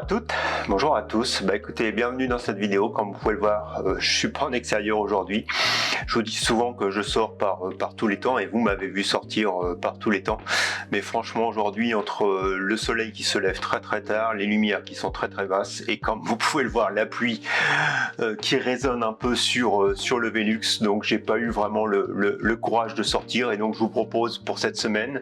à toutes, bonjour à tous. Écoutez, bienvenue dans cette vidéo. Comme vous pouvez le voir, je suis pas en extérieur aujourd'hui. Je vous dis souvent que je sors par tous les temps et vous m'avez vu sortir par tous les temps. Mais franchement, aujourd'hui, entre le soleil qui se lève très tard, les lumières qui sont très basses et comme vous pouvez le voir, la pluie qui résonne un peu sur le Velux, donc j'ai pas eu vraiment le courage de sortir et donc je vous propose pour cette semaine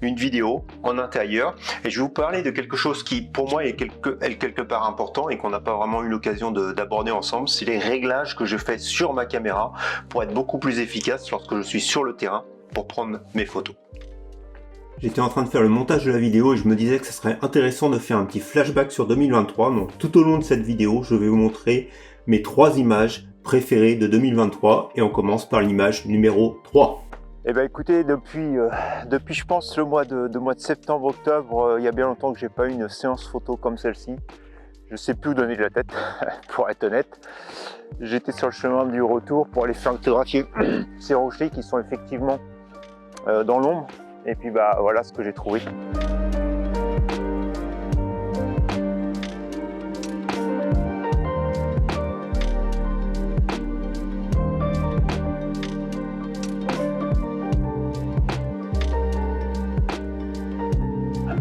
une vidéo en intérieur et je vais vous parler de quelque chose qui pour moi est quelque part important et qu'on n'a pas vraiment eu l'occasion d'aborder ensemble. C'est les réglages que je fais sur ma caméra pour être beaucoup plus efficace lorsque je suis sur le terrain pour prendre mes photos. J'étais en train de faire le montage de la vidéo et je me disais que ce serait intéressant de faire un petit flashback sur 2023. Donc tout au long de cette vidéo, je vais vous montrer mes 3 images préférées de 2023 et on commence par l'image numéro 3. Eh bien écoutez, depuis je pense le mois de septembre-octobre, il y a bien longtemps que j'ai pas eu une séance photo comme celle-ci. Je sais plus où donner de la tête, pour être honnête. J'étais sur le chemin du retour pour aller faire photographier ces rochers qui sont effectivement dans l'ombre. Et puis voilà ce que j'ai trouvé.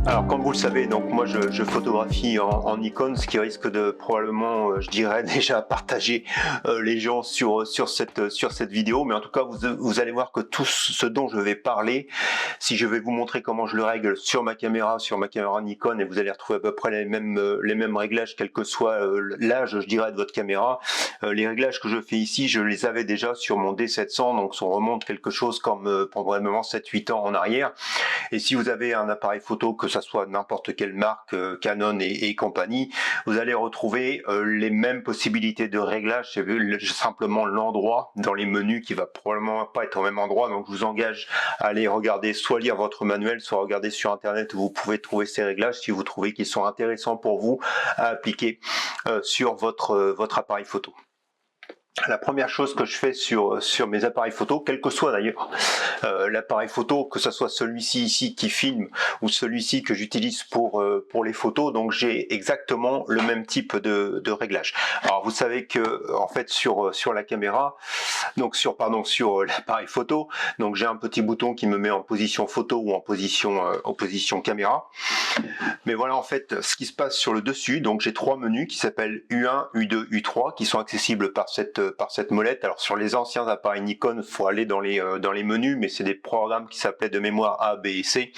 Alors comme vous le savez, donc moi je photographie en Nikon, ce qui risque de probablement, je dirais déjà partager les gens sur cette vidéo, mais en tout cas vous allez voir que tout ce dont je vais parler, si je vais vous montrer comment je le règle sur ma caméra Nikon, et vous allez retrouver à peu près les mêmes réglages quel que soit l'âge, je dirais, de votre caméra. Les réglages que je fais ici, je les avais déjà sur mon D700, donc on remonte quelque chose comme probablement 7-8 ans en arrière. Et si vous avez un appareil photo, que ça soit n'importe quelle marque, Canon et compagnie, vous allez retrouver les mêmes possibilités de réglage. C'est simplement l'endroit dans les menus qui va probablement pas être au même endroit. Donc je vous engage à aller regarder, soit lire votre manuel, soit regarder sur internet où vous pouvez trouver ces réglages si vous trouvez qu'ils sont intéressants pour vous à appliquer sur votre appareil photo. La première chose que je fais sur mes appareils photo, quel que soit d'ailleurs l'appareil photo, que ce soit celui-ci ici qui filme ou celui-ci que j'utilise pour les photos, donc j'ai exactement le même type de réglage. Alors vous savez que en fait sur la caméra, donc sur l'appareil photo, donc j'ai un petit bouton qui me met en position photo ou en position caméra. Mais voilà en fait ce qui se passe sur le dessus. Donc j'ai 3 menus qui s'appellent U1, U2, U3 qui sont accessibles par cette molette. Alors sur les anciens appareils Nikon, il faut aller dans les menus, mais c'est des programmes qui s'appelaient de mémoire A, B et C.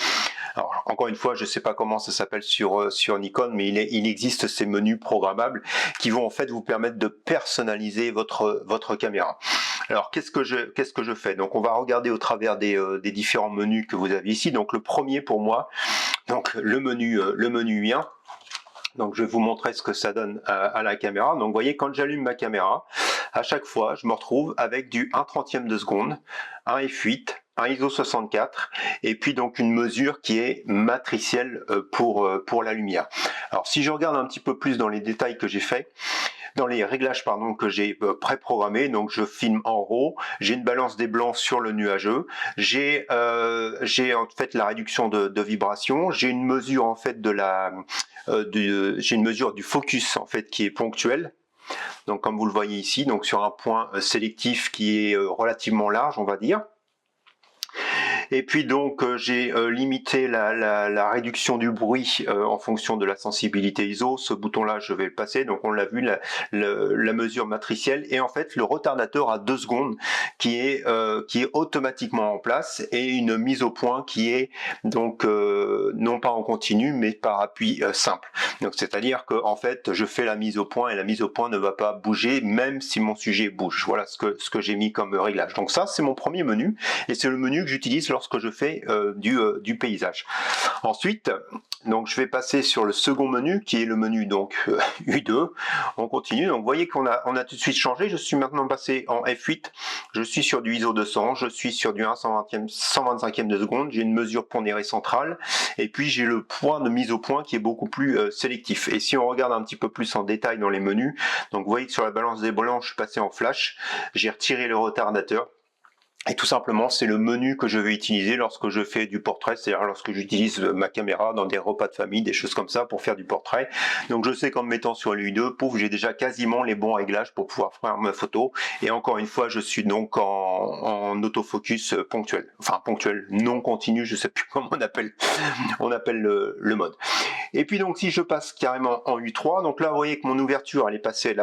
Alors encore une fois, je ne sais pas comment ça s'appelle sur Nikon, mais il existe ces menus programmables qui vont en fait vous permettre de personnaliser votre caméra. Alors qu'est-ce que je fais? Donc on va regarder au travers des différents menus que vous avez ici. Donc le premier pour moi, donc le menu U1. Donc je vais vous montrer ce que ça donne à la caméra. Donc vous voyez, quand j'allume ma caméra, à chaque fois je me retrouve avec du 1/30 de seconde, un f8, un ISO 64 et puis donc une mesure qui est matricielle pour la lumière. Alors si je regarde un petit peu plus dans les détails que j'ai fait, dans les réglages que j'ai préprogrammés, donc je filme en RAW, j'ai une balance des blancs sur le nuageux, j'ai en fait la réduction de vibration, j'ai une mesure en fait j'ai une mesure du focus en fait qui est ponctuelle. Donc comme vous le voyez ici, donc sur un point sélectif qui est relativement large, on va dire. Et puis donc j'ai limité la réduction du bruit en fonction de la sensibilité ISO. Ce bouton là je vais le passer, donc on l'a vu, la mesure matricielle, et en fait le retardateur à 2 secondes qui est automatiquement en place, et une mise au point qui est donc non pas en continu mais par appui simple. Donc c'est à dire que en fait je fais la mise au point et la mise au point ne va pas bouger même si mon sujet bouge. Voilà ce que j'ai mis comme réglage. Donc ça c'est mon premier menu et c'est le menu que j'utilise lorsque je fais du paysage. Ensuite, donc je vais passer sur le second menu qui est le menu donc U2. On continue. Donc vous voyez qu'on a tout de suite changé. Je suis maintenant passé en F8. Je suis sur du ISO 200. Je suis sur du 1/125e de seconde. J'ai une mesure pondérée centrale et puis j'ai le point de mise au point qui est beaucoup plus sélectif. Et si on regarde un petit peu plus en détail dans les menus, donc vous voyez que sur la balance des blancs, je suis passé en flash. J'ai retiré le retardateur. Et tout simplement, c'est le menu que je vais utiliser lorsque je fais du portrait, c'est-à-dire lorsque j'utilise ma caméra dans des repas de famille, des choses comme ça pour faire du portrait. Donc je sais qu'en me mettant sur l'UI2, pouf, j'ai déjà quasiment les bons réglages pour pouvoir faire ma photo. Et encore une fois, je suis donc en autofocus ponctuel. Enfin ponctuel, non continu, je sais plus comment on appelle le mode. Et puis donc si je passe carrément en U3, donc là vous voyez que mon ouverture elle est passée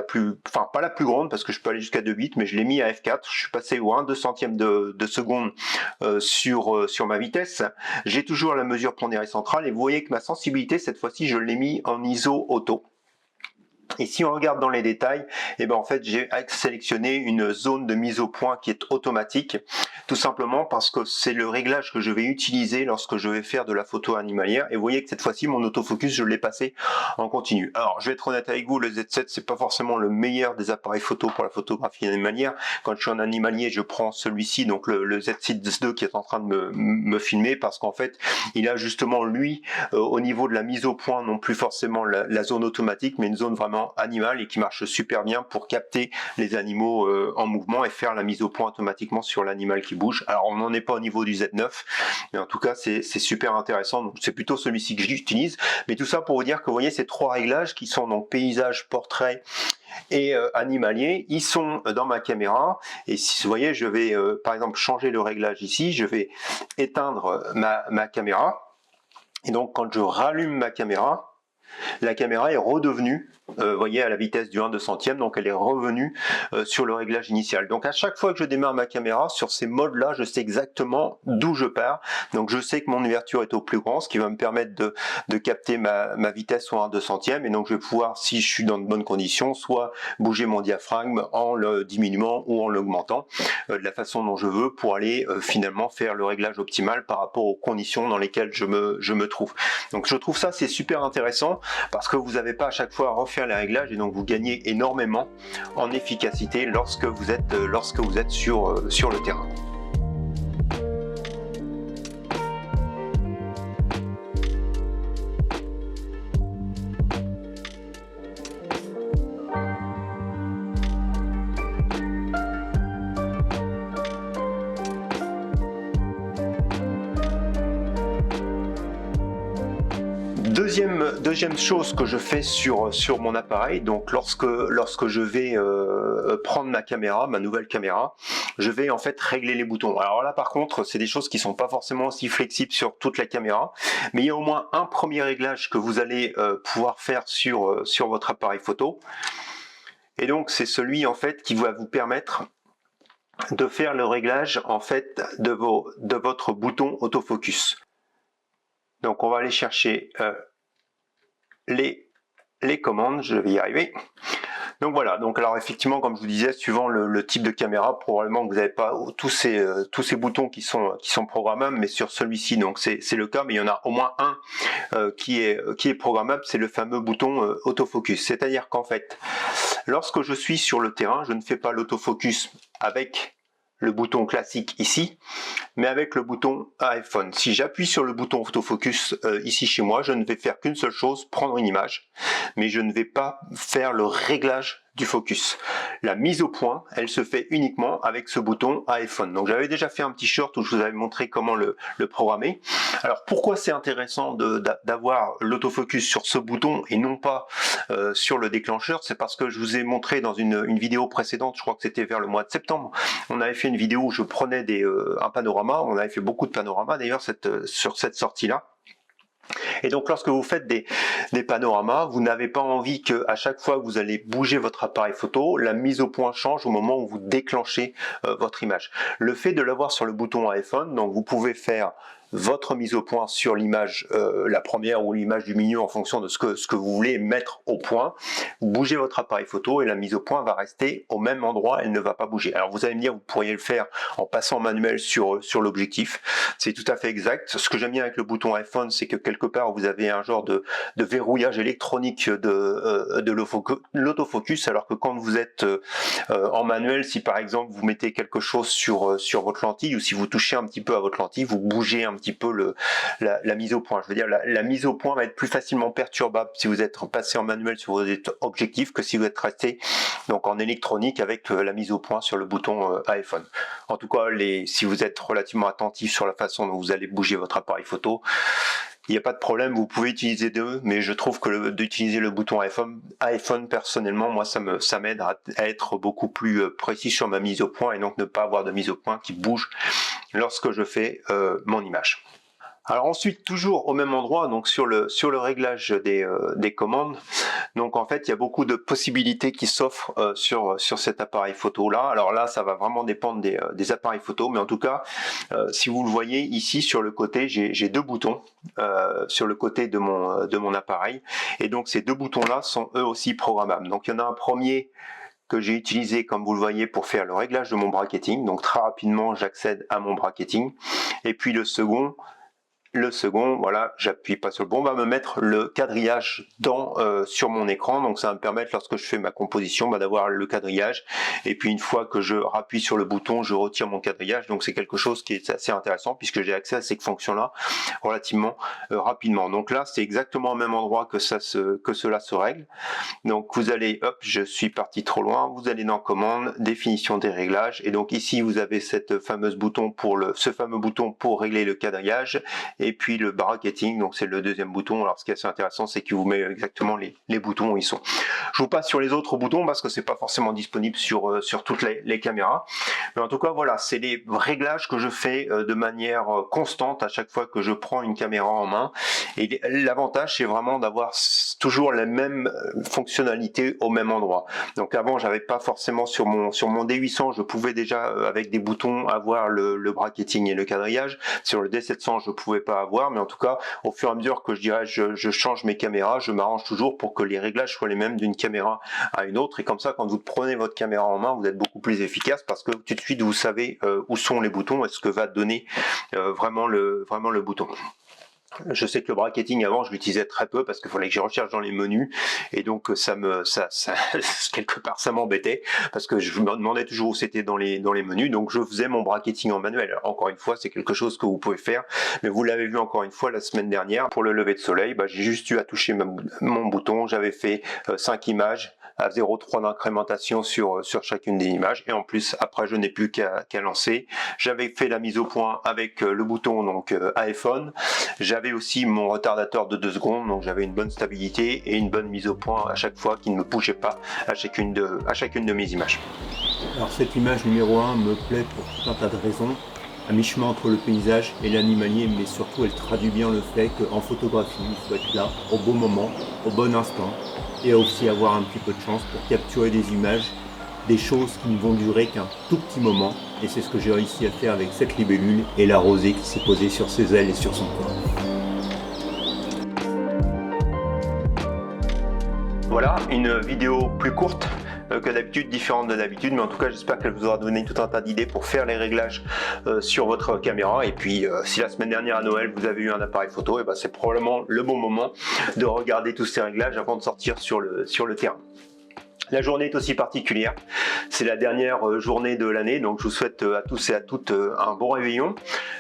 enfin pas la plus grande parce que je peux aller jusqu'à 2 bits, mais je l'ai mis à F4, je suis passé au 1/2 centième de seconde sur ma vitesse. J'ai toujours la mesure pondérée centrale et vous voyez que ma sensibilité cette fois-ci je l'ai mis en ISO auto. Et si on regarde dans les détails, et ben en fait j'ai sélectionné une zone de mise au point qui est automatique, tout simplement parce que c'est le réglage que je vais utiliser lorsque je vais faire de la photo animalière. Et vous voyez que cette fois-ci mon autofocus je l'ai passé en continu. Alors je vais être honnête avec vous, le Z7 c'est pas forcément le meilleur des appareils photo pour la photographie animalière. Quand je suis en animalier, je prends celui-ci, donc le Z6 II qui est en train de me filmer, parce qu'en fait il a justement lui au niveau de la mise au point non plus forcément la zone automatique, mais une zone vraiment animal et qui marche super bien pour capter les animaux en mouvement et faire la mise au point automatiquement sur l'animal qui bouge. Alors on n'en est pas au niveau du Z9, mais en tout cas c'est super intéressant, donc c'est plutôt celui-ci que j'utilise. Mais tout ça pour vous dire que vous voyez ces trois réglages qui sont donc paysage, portrait et animalier, ils sont dans ma caméra. Et si vous voyez, je vais par exemple changer le réglage ici, je vais éteindre ma caméra, et donc quand je rallume ma caméra, la caméra est redevenue, vous voyez, à la vitesse du 1/2 centième, donc elle est revenue sur le réglage initial. Donc à chaque fois que je démarre ma caméra, sur ces modes-là, je sais exactement d'où je pars. Donc je sais que mon ouverture est au plus grand, ce qui va me permettre de capter ma vitesse au 1/2 centième, et donc je vais pouvoir, si je suis dans de bonnes conditions, soit bouger mon diaphragme en le diminuant ou en l'augmentant, de la façon dont je veux, pour aller finalement faire le réglage optimal par rapport aux conditions dans lesquelles je me trouve. Donc je trouve ça c'est super intéressant, parce que vous n'avez pas à chaque fois à refaire les réglages, et donc vous gagnez énormément en efficacité lorsque vous êtes sur le terrain. Deuxième chose que je fais sur mon appareil, donc lorsque je vais prendre ma caméra, ma nouvelle caméra, je vais en fait régler les boutons. Alors là par contre, c'est des choses qui sont pas forcément aussi flexibles sur toute la caméra, mais il y a au moins un premier réglage que vous allez pouvoir faire sur votre appareil photo. Et donc c'est celui en fait qui va vous permettre de faire le réglage en fait de votre bouton autofocus. Donc on va aller chercher les commandes, je vais y arriver. Donc voilà, donc alors effectivement, comme je vous disais, suivant le type de caméra, probablement que vous n'avez pas tous ces boutons qui sont programmables, mais sur celui-ci, donc c'est le cas, mais il y en a au moins un qui est programmable, c'est le fameux bouton autofocus. C'est-à-dire qu'en fait, lorsque je suis sur le terrain, je ne fais pas l'autofocus avec le bouton classique ici, mais avec le bouton iPhone. Si j'appuie sur le bouton autofocus ici chez moi, je ne vais faire qu'une seule chose, prendre une image, mais je ne vais pas faire le réglage du focus. La mise au point, elle se fait uniquement avec ce bouton iPhone. Donc j'avais déjà fait un petit short où je vous avais montré comment le programmer. Alors pourquoi c'est intéressant d'avoir l'autofocus sur ce bouton et non pas sur le déclencheur? C'est parce que je vous ai montré dans une vidéo précédente, je crois que c'était vers le mois de septembre, on avait fait une vidéo où je prenais un panorama, on avait fait beaucoup de panoramas d'ailleurs sur cette sortie-là. Et donc lorsque vous faites des panoramas, vous n'avez pas envie que à chaque fois que vous allez bouger votre appareil photo, la mise au point change au moment où vous déclenchez votre image. Le fait de l'avoir sur le bouton iPhone, donc vous pouvez faire votre mise au point sur l'image, la première ou l'image du milieu en fonction de ce que vous voulez mettre au point. Bougez votre appareil photo et la mise au point va rester au même endroit, elle ne va pas bouger. Alors vous allez me dire, vous pourriez le faire en passant manuel sur l'objectif. C'est tout à fait exact. Ce que j'aime bien avec le bouton iPhone, c'est que quelque part vous avez un genre de verrouillage électronique de l'autofocus, alors que quand vous êtes en manuel, si par exemple vous mettez quelque chose sur votre lentille, ou si vous touchez un petit peu à votre lentille, vous bougez un petit peu la mise au point. Je veux dire, la mise au point va être plus facilement perturbable si vous êtes passé en manuel sur vos objectifs que si vous êtes resté donc en électronique avec la mise au point sur le bouton iPhone. En tout cas, si vous êtes relativement attentif sur la façon dont vous allez bouger votre appareil photo, il n'y a pas de problème, vous pouvez utiliser deux, mais je trouve que d'utiliser le bouton iPhone, personnellement, moi ça m'aide à être beaucoup plus précis sur ma mise au point et donc ne pas avoir de mise au point qui bouge lorsque je fais mon image. Alors ensuite, toujours au même endroit, donc sur le réglage des commandes, donc en fait il y a beaucoup de possibilités qui s'offrent sur cet appareil photo là. Alors là ça va vraiment dépendre des appareils photo, mais en tout cas si vous le voyez ici sur le côté, j'ai deux boutons sur le côté de mon appareil, et donc ces deux boutons là sont eux aussi programmables. Donc il y en a un premier que j'ai utilisé, comme vous le voyez, pour faire le réglage de mon bracketing. Donc très rapidement j'accède à mon bracketing, et puis le second, voilà, j'appuie pas sur le bon, va me mettre le quadrillage sur mon écran. Donc ça va me permettre, lorsque je fais ma composition, d'avoir le quadrillage, et puis une fois que je rappuie sur le bouton, je retire mon quadrillage. Donc c'est quelque chose qui est assez intéressant puisque j'ai accès à ces fonctions là relativement rapidement. Donc là c'est exactement au même endroit que cela se règle. Donc vous allez, hop, je suis parti trop loin, vous allez dans commande, définition des réglages, et donc ici vous avez ce fameux bouton pour régler le quadrillage, et puis le bracketing, donc c'est le deuxième bouton. Alors ce qui est assez intéressant, c'est qu'il vous met exactement les boutons où ils sont. Je vous passe sur les autres boutons parce que c'est pas forcément disponible sur toutes les caméras, mais en tout cas voilà, c'est les réglages que je fais de manière constante à chaque fois que je prends une caméra en main, et l'avantage c'est vraiment d'avoir toujours la même fonctionnalité au même endroit. Donc avant j'avais pas forcément sur mon D800, je pouvais déjà avec des boutons avoir le bracketing et le quadrillage. Sur le D700 je pouvais pas avoir, mais en tout cas au fur et à mesure que je change mes caméras, je m'arrange toujours pour que les réglages soient les mêmes d'une caméra à une autre, et comme ça quand vous prenez votre caméra en main, vous êtes beaucoup plus efficace parce que tout de suite vous savez où sont les boutons et ce que va donner vraiment le bouton. Je sais que le bracketing avant je l'utilisais très peu parce qu'il fallait que je recherche dans les menus, et donc quelque part ça m'embêtait parce que je me demandais toujours où c'était dans les menus. Donc je faisais mon bracketing en manuel. Alors, encore une fois, c'est quelque chose que vous pouvez faire, mais vous l'avez vu encore une fois la semaine dernière pour le lever de soleil, j'ai juste eu à toucher mon bouton, j'avais fait 5 images à 0,3 d'incrémentation sur chacune des images, et en plus après je n'ai plus qu'à lancer. J'avais fait la mise au point avec le bouton donc iPhone. J'avais aussi mon retardateur de 2 secondes, donc j'avais une bonne stabilité et une bonne mise au point à chaque fois qui ne me bougeait pas à chacune de mes images. Alors cette image numéro 1 me plaît pour tout un tas de raisons, à mi-chemin entre le paysage et l'animalier, mais surtout elle traduit bien le fait qu'en photographie, il faut être là, au bon moment, au bon instant, et aussi avoir un petit peu de chance pour capturer des images, des choses qui ne vont durer qu'un tout petit moment, et c'est ce que j'ai réussi à faire avec cette libellule et la rosée qui s'est posée sur ses ailes et sur son corps. Voilà, une vidéo plus courte que d'habitude, différente de d'habitude, mais en tout cas j'espère qu'elle vous aura donné tout un tas d'idées pour faire les réglages sur votre caméra. Et puis si la semaine dernière à Noël vous avez eu un appareil photo, et c'est probablement le bon moment de regarder tous ces réglages avant de sortir sur le terrain. La journée est aussi particulière, c'est la dernière journée de l'année, donc je vous souhaite à tous et à toutes un bon réveillon.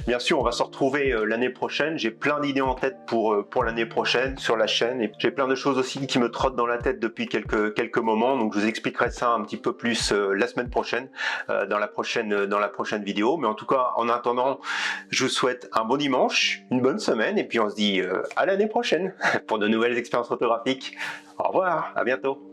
Bien sûr, on va se retrouver l'année prochaine, j'ai plein d'idées en tête pour l'année prochaine sur la chaîne, et j'ai plein de choses aussi qui me trottent dans la tête depuis quelques moments, donc je vous expliquerai ça un petit peu plus la semaine prochaine, dans la prochaine vidéo. Mais en tout cas, en attendant, je vous souhaite un bon dimanche, une bonne semaine, et puis on se dit à l'année prochaine pour de nouvelles expériences photographiques. Au revoir, à bientôt.